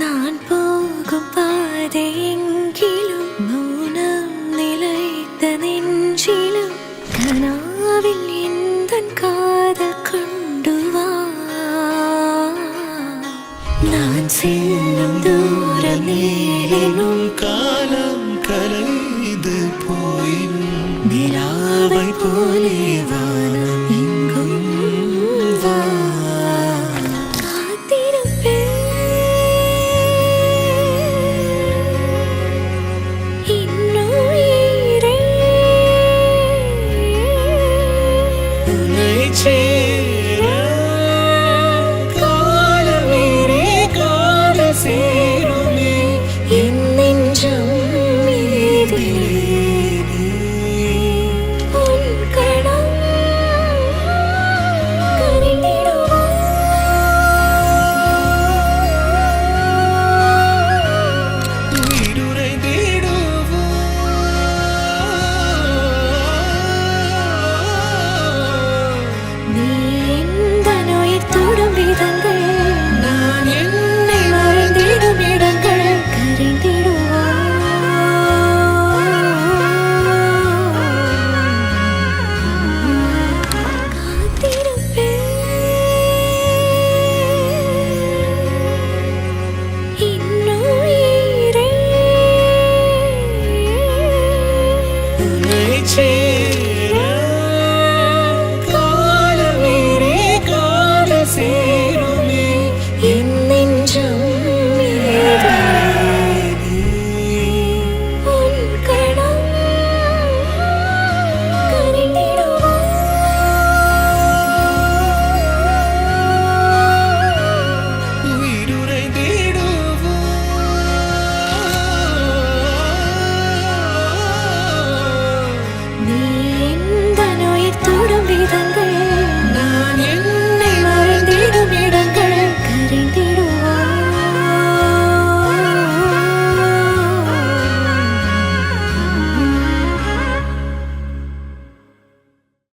நான் போகும் பாதை எங்கிலும் மௌனம் நிலைத்த நெஞ்சிலும் கனாவில் எந்தன் காதல் கொண்டு வா. நான் செல்லும் தூரம் நேரினும் காலம் கலைந்து போயினும் நிலாவை போலே வானம் எங்கும் வா. உன்னை